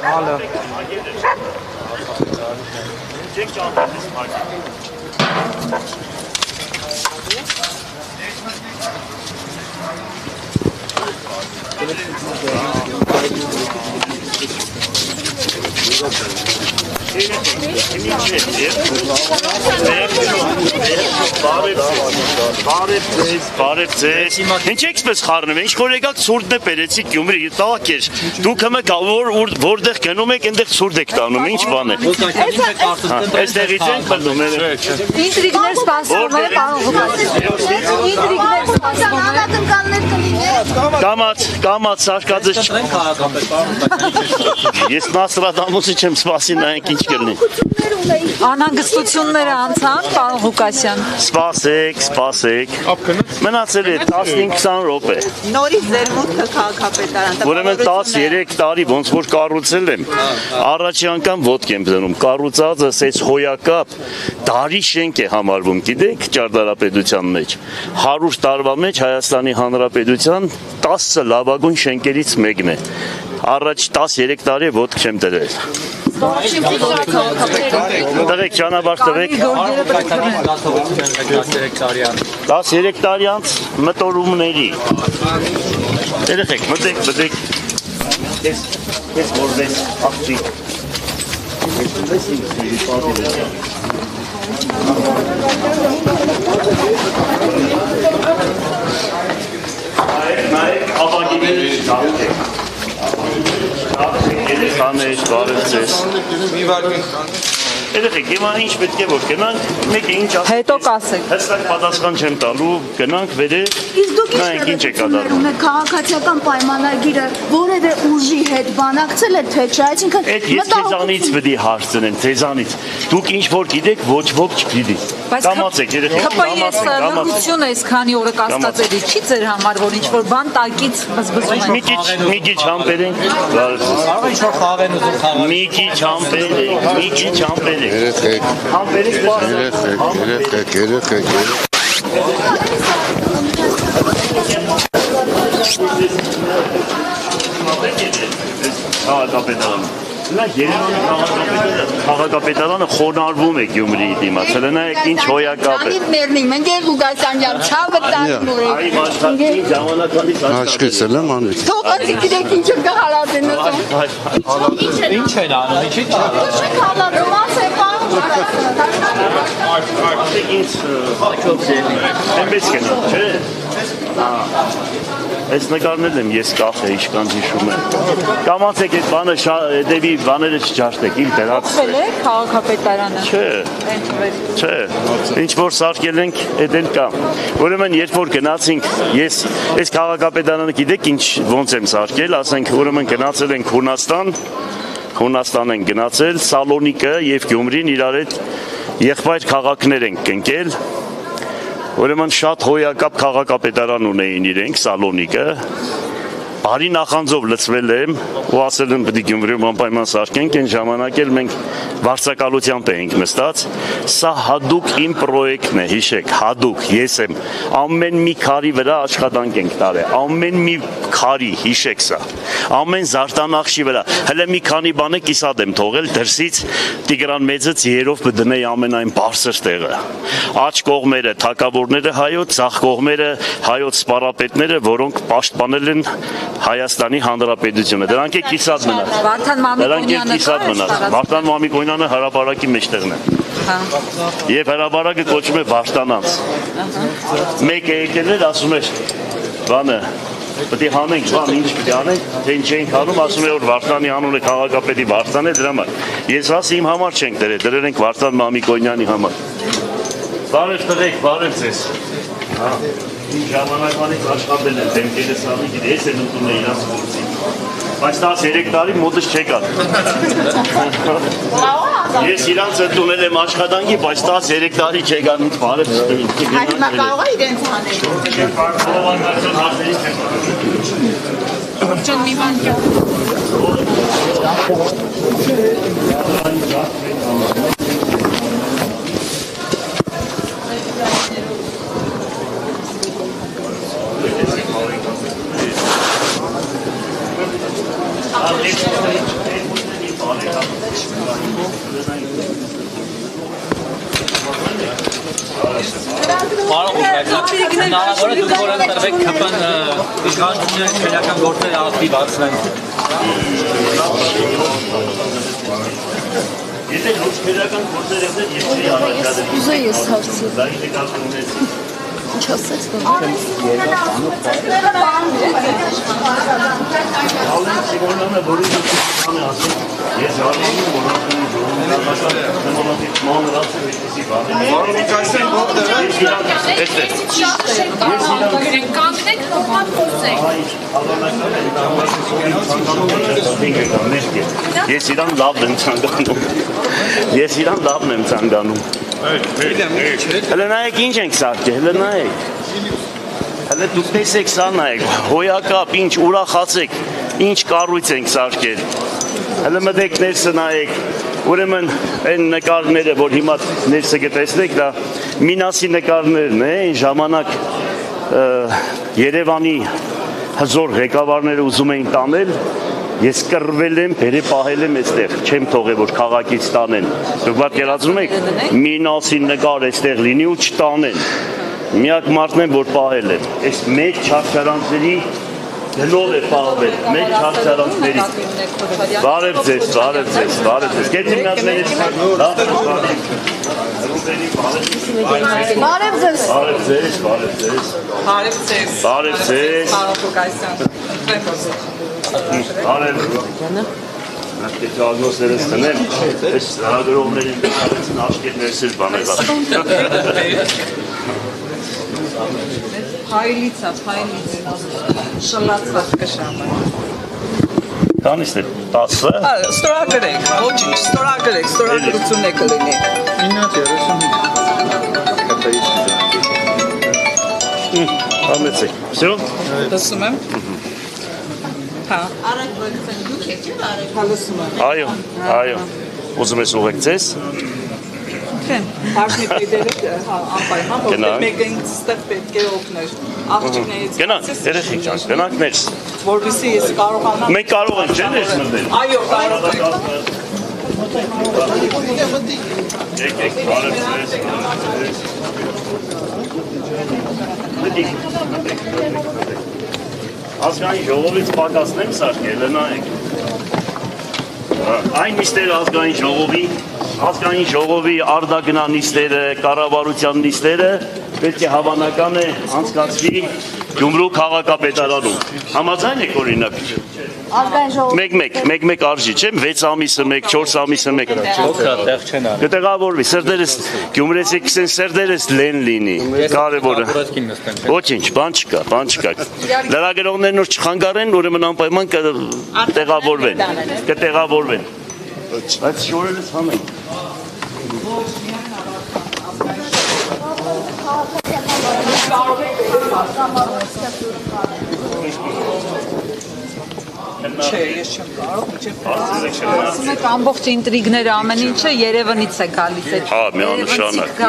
Ալը։ Բարև ձեզ։ Ինչ եք խառնում, ինչ որ եկաք ցուրտն է բերեցիք Գյումրի, տաղ էր։ Դուք հմը որտեղ գնում եք, այնտեղ ցուրտ եք տանում, ինչ բան է։ Այստեղից ենք բռնում։ Ինտրիգներ սպասում է, պարոն Ղուկասյան։ Ինտրիգներ սպասում է, անակնկալներ կլինի։ Կամաց սարկածը չեն քաղաքապետ։ Ես Նաստրադամուսի չեմ սպասի նայենք ինչ կլինի։ Անհանգստությունները անցան, պարոն Ղուկասյան։ Սպասեք։ Մնացել է 15-20 րոպե։ Նորից ձեր մուտքը քաղաքապետարան։ Ուրեմն 13 տարի ոնց որ կառուցել եմ, առաջի անգամ ոտք եմ դնում։ Կառուցածը սեծ հոյակապ դարի շենք է համարվում, գիտեք, ճարտարապետության մեջ։ 100 տարվա մեջ Հայաստանի Հանրապետության 10 լավագույն շենքերից մեկն է։ Առաջ 13 տարի ոտք չեմ դրել։ Տղեկ ճանապարհ տվեք 13 տարի անց մտորումների երեխեք մտեք ես որպես աղջիկ նայեք ապագիները չկարդեք Քանեշ, բարև ձեզ։ Երեխեք, հիմա ինչ պետք է որ գնանք, մեկը ինչ ասեք։ Հետո կասեք։ Հստակ պատասխան չեմ տալու, գնանք վերև, նայենք ինչ է կատարվում։ Քաղաքացիական պայմանագիրը որևէ ուժի հետ բանակցել է թե չէ, այսինքն Այդ ես ձեզանից պետք է հարցնեմ, ձեզանից։ Դուք ինչ որ գիտեք, ոչ ոք չգիտի։ Կամացեք երեխեք, կամացեք։ Լրությունը այսքանի օրը կասկածելի չի ձեր համար, որ ինչ որ բան տակից բզբզում է։ Մի քիչ համբերենք, բարև ձեզ։ Կարող ինչ որ խաղեն ուզում խաղալ։ Մի քիչ համբերենք։ Նա Երևանի քաղաքապետարանը խոնարհվում է Գյումրիի դիմաց, նայեք ինչ հոյակապ է։ Մենք ենք Ղուկասյան ջան, չավը տանուր եք։ Այ մարդիկ ժամանակից Աշկեցել եմ անի։ Թողացի գիտեք ինչ է հալածեն ասում։ Ինչ են անում, ինչի՞ Չեք հալածում, ասեք Արդեք ինձ այնպես կենա, չէ։ Այս նկարնել եմ ես կախ է, իշկան հիշում եմ։ Կամացեք այդ բանը դեպի բաները չջարդեք, իմ դրած։ Ողվել է քաղաքապետարանը։ Չէ, ինչ որ սարքել ենք, այդ էլ կա։ Ուրեմն երբ որ գնացինք, ես այս քաղաքապետարանը գիտեք ինչ ոնց եմ սարքել, ասենք ուրեմն գնացել ենք Հունաստան են գնացել, Սալոնիկը եւ Գյումրին իրար հետ եղբայր քաղաքներ են կնքել։ Ուրեմն շատ հոյակապ քաղաքապետարան ունեին իրենք Սալոնիկը։ Բարի նախանձով լցվել եմ ու ասել եմ պետք է Գյումրիում անպայման սարքենք, այն ժամանակ էլ մենք վարձակալությամբ էինք նստած։ Սա հադուկ իմ պրոյեկտն է, հիշեք, հադուկ, ես եմ ամեն մի քարի վրա աշխատանք ենք տարել, ամեն մի քարի, հիշեք սա, ամեն զարտանախշի վրա, հələ մի քանի բան է կիսատ եմ թողել դրսից Տիգրան մեծը ծիերով բդնեի ամենայն բարձր տեղը։ Աջ կողմերը թակավորները հայոց, ձախ կողմերը հայոց սպառապետները, որոնք պաշտպանել են Հայաստանի Հանրապետությունը։ Դրանք է կիսատ մնաց։ Վարդան Մամիկոնյանը հրապարակի մեջտեղն է։ Եվ հրապարակը կոչվում է Վարդանանց։ Մեկը եկել էր, ասում էր, բանը, պետք է հանենք, բան, ինչ պետք է անենք, թե ինչ ենք անում, ասում է, որ Վարդանի անունը քաղաքապետի Վարդան է, դրա համար։ Ես ասի իմ համար չենք դրել, դրել ենք Վարդան Մամիկոնյանի համար։ Բարև տղեկ, բարև ձեզ։ Ժամանակվանից աշխատել են, դեմքերը սավիկ, ես են ընդունել է իրաց գործին, բայց 13 տարի մոտս չեկան։ Ես իրանց ընդունել եմ աշխատանքի, բայց 13 տարի չեկան ինձ բարև ստվին։ Հիմա կարող է իրենց հանել։ Չն մի բան Բարով եք, հնարավոր է դուք որ ընտրվեք ԿՊ-ն իշխանությունը քրեական գործեր ակտիվացնեն։ Եթե ոչ քրեական գործեր եղնեն, ես չի առաջադրել։ Ուզեի ես հարցի։ Դա ինքը կազմունեց։ Ինչ ասեց դա։ Ալեն Սիմոնյանը որի դուքան է ասում, ես հարցնում եմ, որ ես իրան լավն եմ ցանկանում։ Ես իրան լավն եմ ցանկանում։ Հələ նայեք ինչ ենք սարքել, հələ նայեք։ Հələ դուք տեսեք սա նայեք, հոյակապ, ինչ ուրախացեք, ինչ կառույց ենք սարքել։ Հələ մտեք ներսը նայեք, ուրեմն այն նկարները, որ հիմա ներսը կտեսնեք, դա Մինասի նկարներն է, այն ժամանակ Երևանի հզոր ղեկավարները ուզում էին տանել, ես կռվել եմ, բերե պահել եմ այստեղ, չեմ թողել, որ քաղաքից տանեն։ Դուք պատկերացնում եք, Մինասի նկար այստեղ լինի ու չտանեն։ Միակ մարդն եմ, որ պահել եմ։ Այս մեծ չարչարանքների դնով է պահվել, մեծ չարչարանքների։ Բարև ձեզ, բարև ձեզ, բարև ձեզ։ Գետի միած մերից Բարև ձեզ։ Բարև ձեզ, բարև ձեզ։ Բարև ձեզ։ Բարև ձեզ։ Բարև։ Ես ագնոսներս տնեմ, ես հրագրողներին դեպարեցին աշկերներս էլ բանել Հայլիցա, շլացված կշամը։ Կանիսն է, 10-ը։ Ստորագրեք, ոչինչ, ստորագրեք, ստորագրություն եք լինի։ 9:35։ Համեցեք, վսյո։ Լսում եմ։ Հա։ Այո, այո, ուզում ես ուղեկցես։ Չեմ, հարցնի պետերը անպայման, որ մեկը ինձ ստեղ պետք է օգներ, աղջիկներից Գնանք, երեխեք ջան, գնանք ներս։ որովհետեւ ես կարողանամ Մենք կարող ենք չէ ներս մտնել։ Այո, կարող եք։ Եկեք, բարև ձեզ։ Ազգային ժողովից պակասնեմ սարքել, նայեք։ Այն նիստերը ազգային ժողովի արդագնա նիստերը, կառավարության նիստերը պետք է հավանական է անցկացվի Գյումրու քաղաքապետարանում։ Համաձայն եք օրինակ։ Մեկ արժի, չէ՞, 6 ամիսը մեկ, 4 ամիսը մեկ։ Օքրատեղ չեն արել։ Կտեղավորվի, սրդերս գյումրեցիք կսեն սրդերս լեն լինի, կարևորը։ Ոչինչ, բան չկա։ Լրագրողներն որ չխանգարեն, ուրեմն անպայման կտեղավորվեն։ Բայց շորերս հանենք։ Չէ, ես չեմ կարող, ասում եք ամբողջ ինտրիգները ամեն ինչը Երևանից է գալիս է։ Հա, միանշանակ։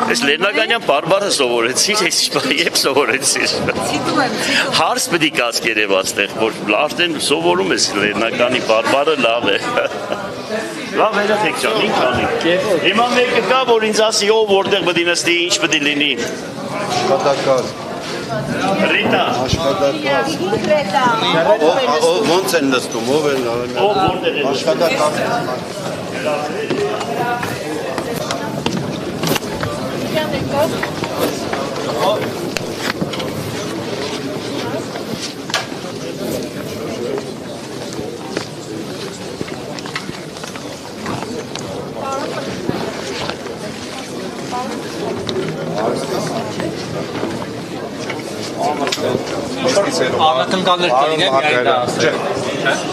Այս Լեննագանյան բարբարը սովորեցիր, ես երբ սովորեցիր։ Ցիտում եմ։ Հարց պետք է կասկերև աստեղ, որ արդեն սովորում ես Լեննագանի բարբարը լավ է։ Լավ երեխեք ջան, ինչ անի։ Հիմա մեկը կա, որ ինձ ասի, ով որտեղ պետք է նստի, ինչ պետք է լինի։ Աշխատակար։ Ռիտա։ Աշխատակար։ Ոնց են նստում, ով են արել։ Ով որտեղ է աշխատակար։ Անակնկալներ կլինեն, միայն դա ասել։